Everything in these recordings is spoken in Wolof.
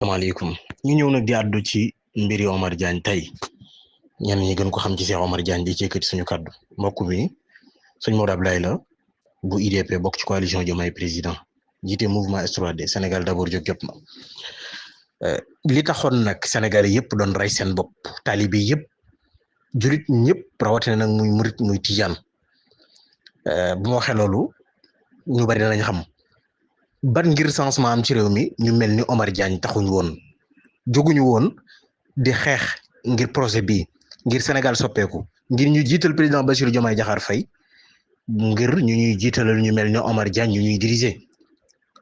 Assalamualaikum ñu ñëw nag di àddu ci mbiri Omar Diagne tey ñenn ñi gën ko xam ci Cheikh Omar Diagne di ci yëkkati suñu kàddu mbokk mi sëñ Modou Abdoulaye la bu IDP bokk ci coalition Diomaye président jiite mouvement S3D Sénégal d'abord jóg jot na li taxoon nag Sénégal yëpp doon rey seen bopp taalibe yëpp julit ñëpp rawatina nag muy murit muy tijaan bu ma waxee loolu ñu bari danañ xam ban ngir changement am ci réew mi ñu mel ni Omar Diagne taxuñu woon jóguñu woon di xeex ngir projet bi ngir Sénégal soppeeku ngir ñu jiital président Bassirou Diomaye Diakhar Faye ngir ñu ñuy jiitalal ñu mel ni Omar Diagne ñu ñuy diriger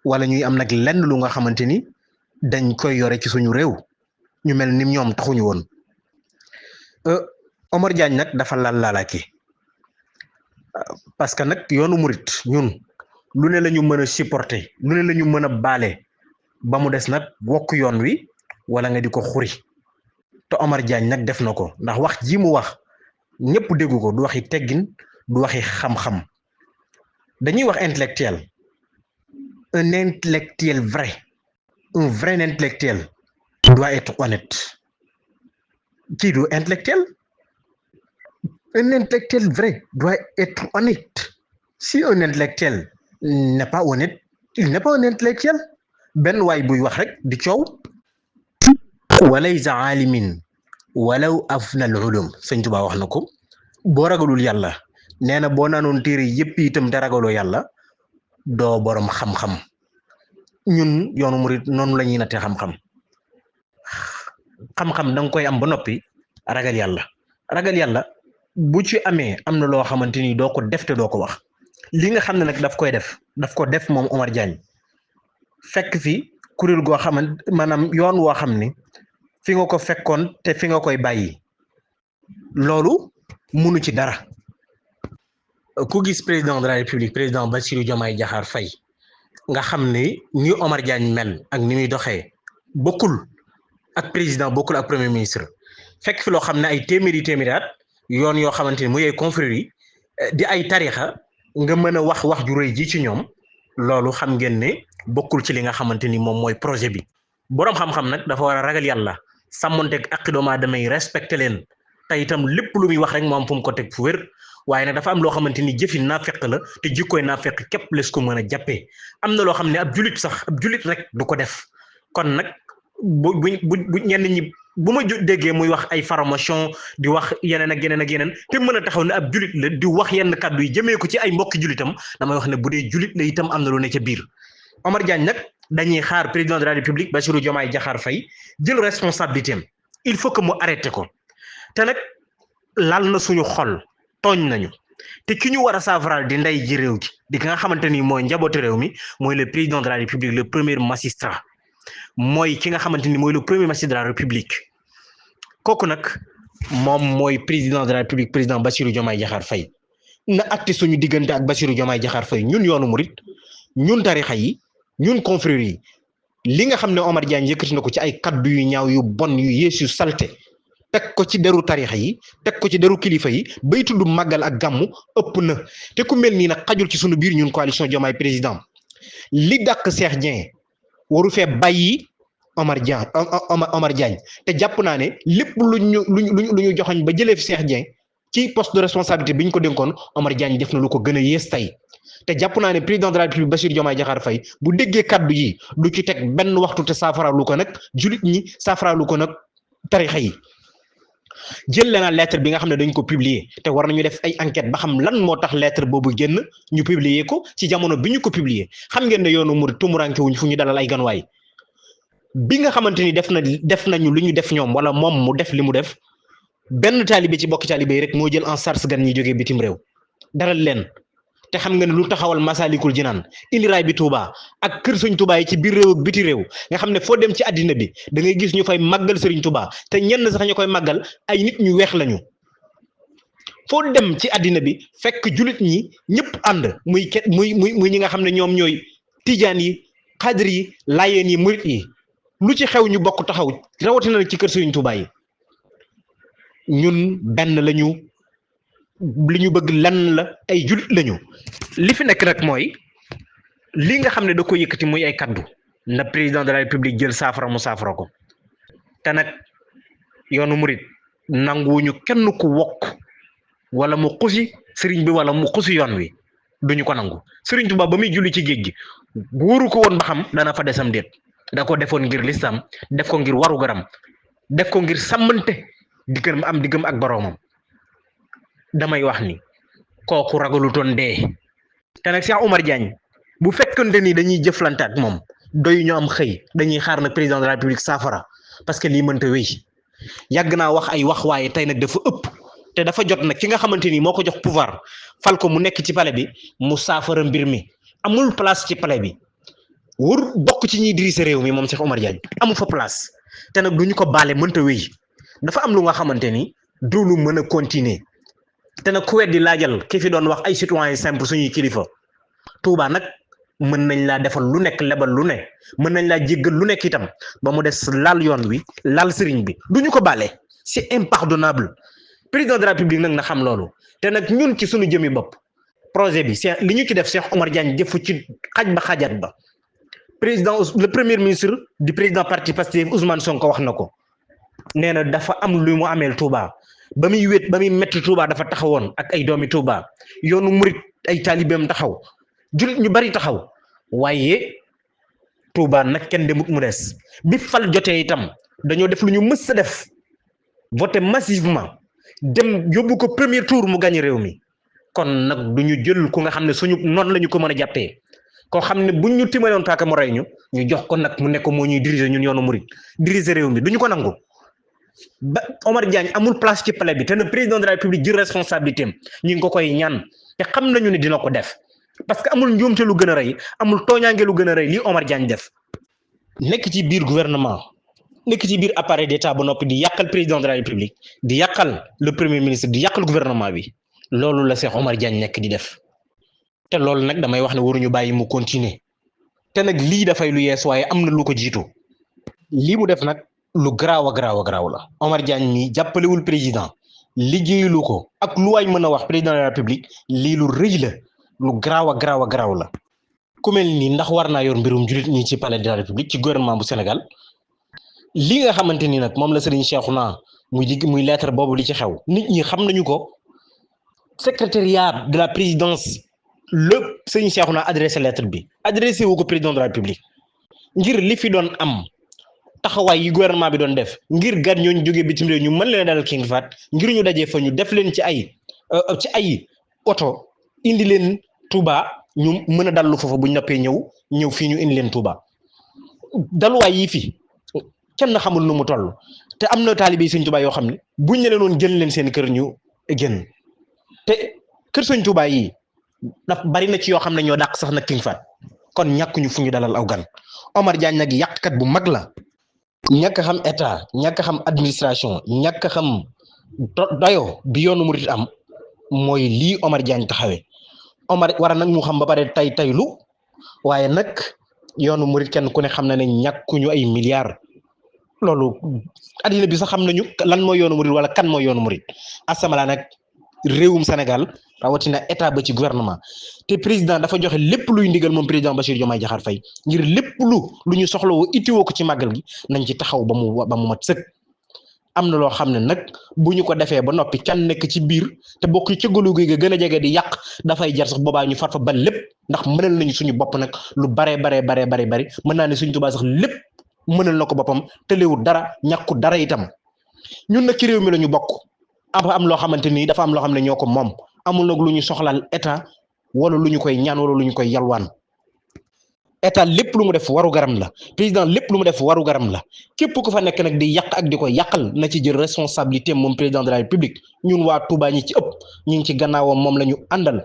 wala ñuy am nag lenn lu nga xamante ni dañ koy yore ci suñu réew ñu mel ni ñoom taxuñu woon Omar Diagne nag dafa laalaaki parce que nag yoonu murit ñun lu ne la ñu mën a supporter lu ne la ñu mën a baale ba mu des nag wokk yoon wi wala nga di ko xuri te Omar Diagne nag def na ko ndax wax ji mu wax ñëpp déggu ko du waxi teggin du waxi xam-xam dañuy wax intellectuel un intellectuel vrai un vrai intellectuel doit être honnête kii du intellectuel un intellectuel vrai doit être honnête si un intellectuel n'est pas honnête il n'est pas un intellectuel benn waay buy wax rek di coow walaysa aalimin walaw afna al ulum sëñ Tuubaa wax na ko boo ragalul yàlla nee na boo naanoon téere yëpp itam te ragaloo yàlla doo borom xam-xam ñun yoonu murit noonu la ñuy nattee xam-xam xam-xam da nga koy am ba noppi ragal yàlla bu ci amee am na loo xamante ni doo ko def te doo ko wax li nga xam ne nag daf ko def moom Omar Diagne fekk fi kuréel goo xamante maanaam yoon woo xam ni fi nga ko fekkoon te fi nga koy bàyyi loolu munu ci dara ku gis président de la république président Bassirou Diomaye Diakhar Faye nga xam ni ni Omar Diagne mel ak ni muy doxee bokkul ak président bokkul ak premier ministre fekk fi loo xam ne ay téeméeri at yoon yoo xamante ni muy ay confréries di ay tarixa nga mën a wax ju rëy ji ci ñoom loolu xam ngeen ne bokkul ci li nga xamante ni moom mooy projet bi boroom xam-xam nag dafa war a ragal yàlla sàmmonteeg ak doomu aadama yi respecté leen te itam lépp lu muy wax rek moom fu mu ko teg fu wér waaye nag dafa am loo xamante ni jëfi naafeq la te jikkooy naafeq képp les ko mën a jàppee am na loo xam ne ab julit rek du ko def kon nag bu ñenn ñi bu ma déggee muy wax ay formation di wax yeneen ak yeneen te mën a taxaw ne ab julit la di wax yenn kàddu yi jëmee ko ci ay mbokki julitam damay wax ne bu dee julit la itam am na lu ne ca biir Omar Diagne nag dañuy xaar président de la république Bassirou Diomaye Diakhar Faye jël responsabilité am il faut que mu arrêté ko te nag lal na suñu xol tooñ nañu te ki ñu war a saafaraal di ndey ji réew ji di nga xamante ni mooy njabootu réew mi mooy le président de la république le premier magistrat mooy ki nga xamante ni mooy le premier magistrat de la république kooku nag moom mooy président de la république président Bassirou Diomaye Diakhar Faye na acte suñu diggante ak Bassirou Diomaye Diakhar Faye ñun yoonu murit ñun tarixa yi ñun confrérie yi li nga xam ne Omar Diagne yëkkati na ko ci ay kaddu yu ñaaw yu bon yu yees yu salte teg ko ci deru tarixa yi teg ko ci deru kilifa yi bay tudd màggal ak gàmmu ëpp na te ku mel nii nag xajul ci suñu biir ñun coalition Diomaye président li dàq Cheikh Dieng waru fee bàyyi Omar Diagne te jàpp naa ne lépp lu ñu joxoñ ba jëlee fi Cheikh Dieng ci poste de responsabilité bi ñu ko dénkoon Omar Diagne def na lu ko gën a yées tey te jàpp naa ne président de la république Bassirou Diomaye Diakhar Faye bu déggee kaddu yi du ci teg benn waxtu te saafaralu ko nag julit ñi saafaralu ko nag tarixa yi jël leen lettre bi nga xam ne dañ ko publier te war nañu def ay enquête ba xam lan moo tax lettre boobu génn ñu publier ko ci jamono bi ñu ko publier xam ngeen ne yoonu murid tumuranke wuñ fu ñu dalal ay ganwaay bi nga xamante ni def nañu lu ñu def ñoom wala moom mu def li mu def benn taalibe ci bokki taalibe yi rek moo jël en charge gan ñi jógee bitim réew dalal leen te xam nga ne lu taxawal Masalikul Jinaan indi raay bi Touba ak kër Sëriñ Touba yi ci biir réew ak biti réew nga xam ne foo dem ci àddina bi da ngay gis ñu fay màggal Sëriñ Touba te ñenn sax ñu koy màggal ay nit ñu weex lañu foo dem ci àddina bi fekk julit ñi ñëpp ànd muy ñi nga xam ne ñoom ñooy tijaan yi xaadir yi laayeen yi murit yi lu ci xew ñu bokk taxaw rawatina ci kër Sëriñ Touba yi ñun benn lañu li ñu bëgg lan la ay julit lañu li fi nekk nag mooy li nga xam ne da ko yëkkati muy ay kaddu na président de la république jël saafara mu saafara ko te nag yoonu murit nanguwuñu kenn ku wokk wala mu xusi sëriñ bi wala mu xusi yoon wi duñu ko nangu sëriñ Tuubaa ba muy julli ci géej gi wóoru ko woon ba xam dana fa desam déet da ko defoon ngir lislam def ko ngir waru garam def ko ngir sàmmante diggam ak boroomam damay wax ni kooku ragalutoon dee te nag Cheikh Oumar Diagne bu fekkante ni dañuy jëflante ak moom doy ñu am xëy dañuy xaar nag président de la république saafara parce que lii mënta wéy yàgg naa wax ay wax waaye tey nag dafa ëpp te dafa jot nag ki nga xamante ni moo ko jox pouvoir fal ko mu nekk ci palais bi mu saafara mbir mi amul place ci palais bi wur bokk ci ñuy diriger réew mi moom Cheikh Oumar Diagne amul fa place te nag duñu ko baale mënta wéy dafa am lu nga xamante ni du lu mën a continuer te nag ku weddi laajal ki fi doon wax ay citoyen simple suñuy kilifa Touba nag mën nañ laa defal lu nekk lebal lu ne mën nañ laa jéggal lu nekk itam ba mu des laal yoon wi laal sëriñ bi duñu ko baale c'est impardonnable président de la République nag na xam loolu te nag ñun ci suñu jëmi bopp projet bi c'est li ñu ci def Cheikh Oumar Diagne jëfu ci xaj ba xajaat ba président le premier ministre du président parti Pastef Ousmane Sonko wax na ko nee na dafa am lu mu ameel Touba ba muy wét ba muy metti Touba dafa taxawoon ak ay doomi Touba yoonu murit ay taalibeem taxaw jullit ñu bari taxaw waaye Touba nag kenn demut mu des bi fal jotee itam dañoo def lu ñu mës a def voté massivement dem yóbbu ko premier tour mu gagné réew mi kon nag du ñu jël ku nga xam ne suñu noonu la ñu ko mën a jàppee koo xam ne buñ ñu timaloon paaka mu rey ñu jox ko nag mu nekk moo ñuy diriger ñun yoonu murit diriger réew mi du ñu ko nangu ba Oumar Diagne amul place ci palais bi te le président de la république jël responsabilité am ñu ngi ko koy ñaan te xam nañu ne dina ko def parce que amul njuumte lu gën a rëy amul tooñaange lu gën a rëy lii Oumar Diagne def nekk ci biir gouvernement nekk ci biir appareil d'état ba noppi di yàqal président de la république di yàqal le premier ministre di yàqal gouvernement bi loolu la Cheikh Oumar Diagne nekk di def te loolu nag damay wax ne waruñu bàyyi mu continuer te nag lii dafay lu yees waaye am na lu ko jiitu lii mu def nag lu garaaw a garaaw a garaaw la Oumar Diagne mi jàppalewul président liggéeyulu ko ak lu waay mën a wax président de la république lii lu rëy la lu garaaw a garaaw a garaaw la ku mel ni ndax war naa yor mbirum jullit ñi ci palais de la république ci gouvernement bu Sénégal li nga xamante ni nag moom la Serigne Cheikhouna muy lettre boobu li ci xew nit ñi xam nañu ko secrétariat de la présidence le Serigne Cheikhouna adressé lettre bi adressé wu ko président de la république ngir li fi doon am taxawaay yi gouvernement bi doon def ngir gan ñooñu jógee bitim réew ñu mën leen a dalal King Fahd ngir ñu dajee fa ñu def leen ci ay oto indi leen Touba ñu mën a dallu foofa bu ñu noppee ñëw fii ñu indi leen Touba daluwaay yi fi kenn xamul nu mu toll te am na taalibe Sëñ Touba yoo xam ne buñ ne leen woon jël leen seen kër ñu génn te kër Sëñ Touba yi daf bari na ci yoo xam ne ñoo dàq sax nag King Fahd kon ñàkkuñu fu ñu dalal aw gan Oumar Diagne nag yàqkat bu mag la ñàkk xam état ñàkk xam administration ñàkk xam doyo bi yoonu murit am mooy lii Oumar Diagne taxawee Oumar war nag mu xam ba pare taylu waaye nag yoonu murit kenn ku ne xam na ne ñàkkuñu ay milliards loolu addina bi sax xam nañu lan mooy yoonu murit wala kan mooy yoonu murit asamala nag réewum Sénégal rawatina état ba ci gouvernement te président dafa joxe lépp luy ndigal moom président Bassirou Diomaye Diakhar Faye ngir lépp lu ñu soxlawoo ittiwoo ko ci màggal gi nañ ci taxaw ba mu mat sëkk am na loo xam ne nag bu ñu ko defee ba noppi can nekk ci biir te bokk ci gëlu gi gën a jege di yàq dafay jar sax boobaa ñu far fa ban lépp ndax mënal nañu suñu bopp nag lu bari mën naa ne suñu Tuubaa sax lépp mënal na ko boppam tëlewul dara ñàkku dara itam ñun nag ci réew mi la ñu bokk am loo xamante ni dafa am loo xam ne ñoo ko moom amul nag lu ñu soxlaal état wala lu ñu koy ñaan wala lu ñu koy yalwaan état lépp lu mu def waru garam la président lépp lu mu def waru garam la képp ku fa nekk nag di yàq ak di ko yàqal na ci jël responsabilité moom président de la république ñun waa Touba ñi ci ëpp ñu ngi ci gannaawam moom la ñu àndal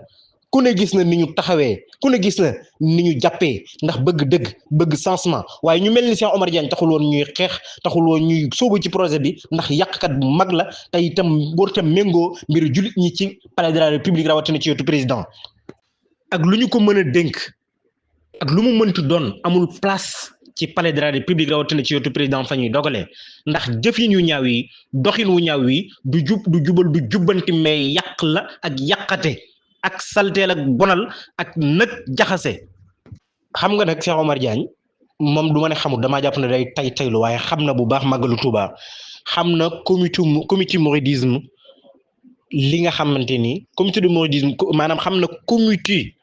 ku ne gis na ni ñu taxawee ku ne gis na ni ñu jàppee ndax bëgg dëgg bëgg changement waaye ñu mel ni Cheikh Oumar Diagne taxul woon ñuy xeex taxul woon ñuy sóobu ci projet bi ndax yàqkat bu mag la te itam warut méngoo mbiru jullit ñi ci palais de la république rawatina ci wetu président ak lu ñu ko mën a dénk ak lu mu mënti doon amul place ci palais de la république rawatina ci wetu président fa ñuy dogalee ndax jëfin yu ñaaw yi doxin wu ñaaw yi du jubal du jubbanti mais yàq la ak yàqate ak salteel ak bonal ak nag jaxase xam nga nag Cheikh Oumar Diagne moom du ma ne xamul damaa jàpp ne day taylu waaye xam na bu baax màggalu Touba xam na comité mouridisme li nga xamante ni comité de mouridisme maanaam xam na comité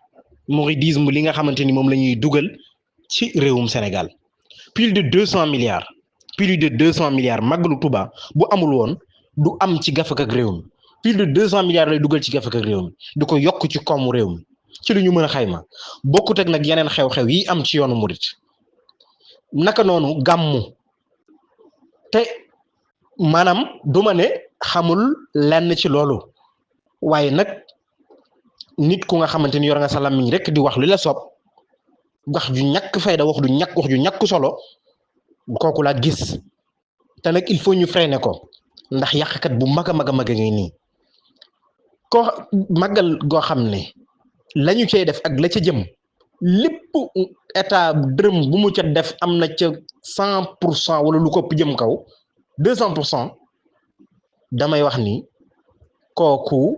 mouridisme li nga xamante ni moom la ñuy dugal ci réewum Sénégal plus de 200 milliards màggalu Touba bu amul woon du am ci gafak ak réew mi plus de 200 milliards lay dugal ci gafak ak réew mi du ko yokk ci koomu réew mi ci lu ñu mën a xayma bokkut ak nag yeneen xew-xew yi am ci yoonu murit naka noonu gàmmu te maanaam duma ne xamul lenn ci loolu waaye nag nit ku nga xamante ni yor nga sa làmmiñ rek di wax li la soob wax ju ñàkk fayda wax ju ñàkk solo kooku laa gis te nag il faut ñu freiner ko ndax yàqkat bu mag a mag a mag a ngi nii ko màggal goo xam ne lañu cey def ak la ca jëm lépp état dërëm bu mu ca def am na ca 100% wala lu ko ëpp jëm kaw 200% damay wax ni kooku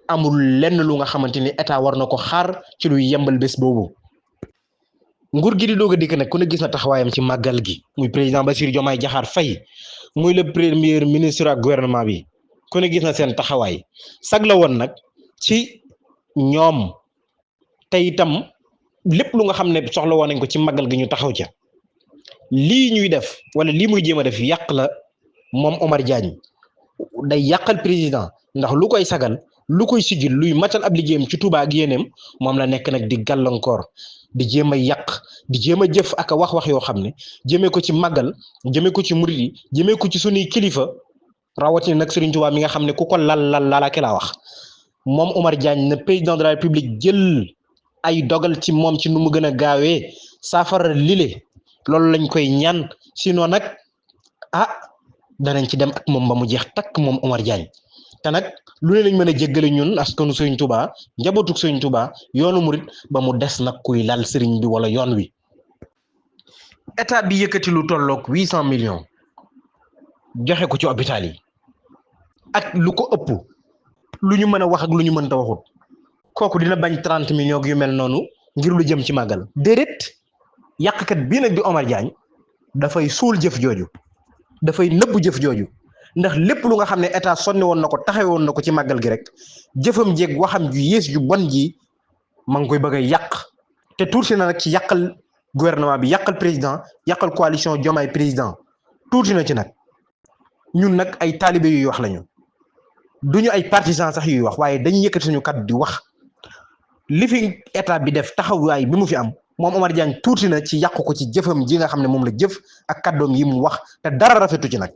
amul lenn lu nga xamante ni état war na ko xaar ci luy yembal bés boobu nguur gi di doog a dikk nag ku ne gis na taxawaayam ci màggal gi muy président Bassirou Diomaye Diakhar Faye muy le premier ministre ak gouvernement bi ku ne gis na seen taxawaay sag la woon nag ci ñoom te itam lépp lu nga xam ne soxla woon nañ ko ci màggal gi ñu taxaw ca lii ñuy def wala lii muy jéem a def yàq la moom Omar Diagne day yàqal président ndax lu koy sagal lu koy sigil luy matal ab liggéeyam ci Touba ak yéeneem moom la nekk nag di gàllankoor di jéem a yàq di jéem a jëf ak a wax yoo xam ne jëmee ko ci màggal jëmee ko ci murid yi jëmee ko ci sunuy kilifa rawatina nag Serigne Touba mi nga xam ne ku ko lalaake laa wax moom Omar Diagne ne président de la République jël ay dogal ci moom ci nu mu gën a gaawee saafara lile loolu lañ koy ñaan sinon nag danañ ci dem ak moom ba mu jeex takk moom Omar Diagne te nag lu ne lañ mën a jéggale ñun askanu Serigne Touba njabootuk Serigne Touba yoonu murit ba mu des nag kuy lal Serigne bi wala yoon wi état bi yëkkati lu tolloog 800 millions joxe ko ci hôpital yi ak lu ko ëpp lu ñu mën a wax ak lu ñu mënta waxut kooku dina bañ 30 millions yu mel noonu ngir lu jëm ci màggal déedéet yàqkat bii nag di Omar Diagne dafay suul jëf jooju dafay nëbb jëf jooju ndax lépp lu nga xam ne état sonni woon na ko taxawe woon na ko ci màggal gi rek jëfam jeeg waxam ju yées ju bon ji ma ngi koy bëgg a yàq te tuuti na nag ci yàqal gouvernement bi yàqal président yàqal coalition Diomaye président tuuti na ci nag ñun nag ay taalibe yuy wax lañu duñu ay partisans sax yuy wax waaye dañuy yëkkati suñu kàddu di wax li fi état bi def taxawaay bi mu fi am moom Omar Diagne tuuti na ci yàq ko ci jëfam ji nga xam ne moom la jëf ak kàddoom yi mu wax te dara rafetu ci nag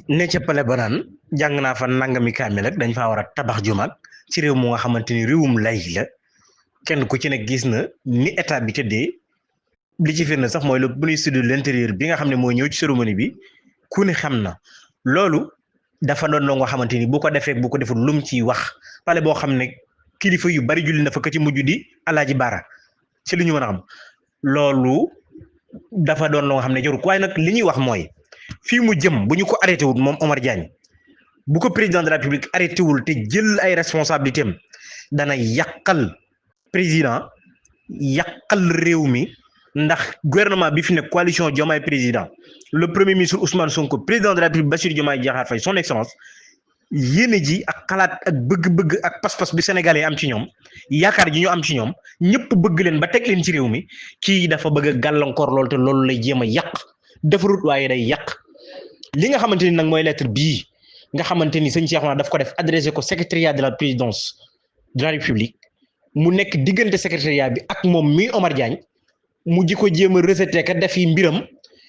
ne ca pale ba naan jàng naa fa nangami kaamil rek dañ faa war a tabax jumaat ci réew mu nga xamante ni réewum lay la kenn ku ci ne gis na ni état bi tëddee li ci firnde sax mooy le ministre de l'intérieur bi nga xam ne mooy ñëw ci cérémonie bi ku ne xam na loolu dafa doon loo nga xamante ni bu ko defee bu ko deful lum ciy wax pale boo xam ne kilifa yu bari julli na fa ka ci mujj di Alaaji Baara ci li ñu mën a xam loolu dafa doon loo nga xam ne jarul waaye nag li ñuy wax mooy fii mu jëm bu ñu ko arrêté wul moom Omar Diagne bu ko président de la République arrêté wul te jël ay responsabilités am dana yàqal président yàqal réew mi ndax gouvernement bi fi ne coalition Diomaye président le premier ministre Ousmane Sonko président de la République Bassirou Diomaye Diakhar Faye son excellence yéene ji ak xalaat ak bëgg-bëgg ak pas-pas bi sénégalais am ci ñoom yaakaar ji ñu am ci ñoom ñëpp bëgg leen ba teg leen ci réew mi kii dafa bëgg a gàllankoor loolu te loolu lay jéem a yàq defarut waaye day yàq li nga xamante ni nag mooy lettre bii nga xamante ni sëñ Cheikhouna daf ko def adressé ko secrétariat de la présidence de la République mu nekk diggante secrétariat bi ak moom mi Omar Diagne mu ji ko jéem a rejeté ka def yi mbiram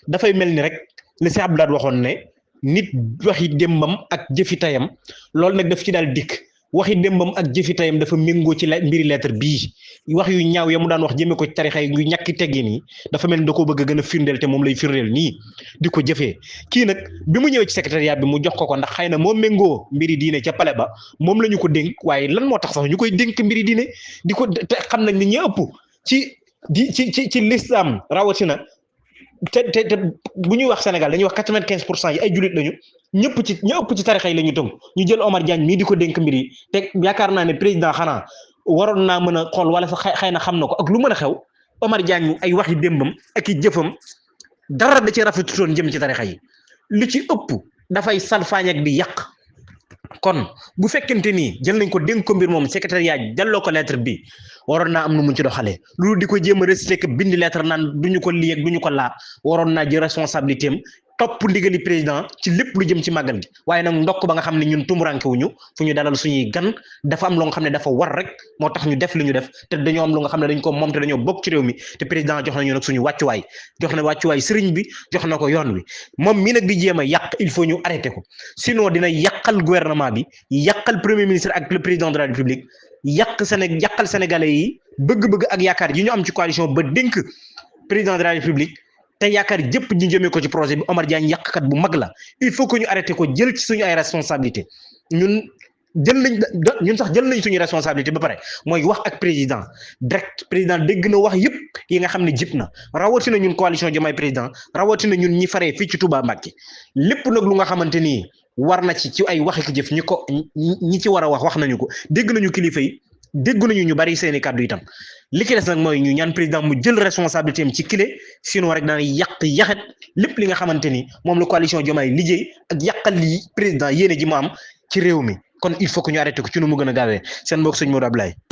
dafay mel ni rek le Cheikh Abdoulaye waxoon ne nit waxi démbam ak jëfi tayam loolu nag daf ci daal dikk waxi démbam ak jëfi tayam dafa méngoo ci mbiri lettre bii wax yu ñaaw ya mu daan wax jëmee ko ci tarixa yi yu ñàkki teggin yi dafa mel ni da koo bëgg a gën a firndeel te moom lay firndeel nii di ko jëfee kii nag bi mu ñëwee ci secrétariat bi mu jox ko ndax xëy na moo méngoo mbiri diine ca pale ba moom la ñu ko dénk waaye lan moo tax sax ñu koy dénk mbiri diine di ko te xam nañ ni ñi ëpp ci l'islam rawatina te bu ñuy wax Sénégal dañuy wax 95% yi ay jullit lañu ñëpp ci tarixa yi la ñu tënk ñu jël Omar Diagne mii di ko dénk mbir yi te yaakaar naa ne président xanaa waroon naa mën a xool wala sax xëy na xam na ko ak lu mën a xew Omar Diagne ay waxi démbam ak i jëfam dara da ci rafetutoon jëm ci tarixa yi lu ci ëpp dafay salfaañ ak di yàq. kon bu fekkente ni jël nañ ko dénk ko mbir moom secrétariat delloo ko lettre bi waroon naa am nu mu ci doxalee loolu di ko jéem a rejeté bind lettre naan duñu ko lii ak duñu ko laa waroon naa jël responsabilité am topp ndigali président ci lépp lu jëm ci màggal gi waaye nag ndokk ba nga xam ne ñun tumuranke wuñu fu ñu dalal suñuy gan dafa am lu nga xam ne dafa war rek moo tax ñu def li ñu def te dañoo am lu nga xam ne dañ ko moom te dañoo bokk ci réew mi te président jox nañu nag suñu wàccuwaay jox na wàccuwaay sëriñ bi jox na ko yoon wi moom mii nag di jéem a yàq il faut ñu arrêté ko sinon dina yàqal gouvernement bi yàqal premier ministre ak le président de la république yàqal sénégalais yi bëgg-bëgg ak yaakaar yi ñu am ci coalition ba dénk président de la république te yaakaar jëpp ñu jëmee ko ci projet bi Omar Diagne yàqkat bu mag la il faut que ñu arrêté ko jël ci suñu ay responsabilité ñun sax jël nañ suñu responsabilité ba pare mooy wax ak président direct président dégg na wax yëpp yi nga xam ne jib na rawatina ñun coalition Diomaye président rawatina ñun ñi faree fii ci Touba Mbacké lépp nag lu nga xamante ni war na ci ay wax ak jëf ñi ci war a wax nañu ko dégg nañu kilifa yi dégg nañu ñu bari seeni kàddu itam li ki des nag mooy ñu ñaan président mu jël responsabilité am ci kile sinon rek daan yaxet lépp li nga xamante ni moom la coalition Diomaye liggéey ak yàqal li président yéene ji mu am ci réew mi kon il faut que ñu arrêté ko ci nu mu gën a gaawee seen mbokk sëñ Modou Ablaye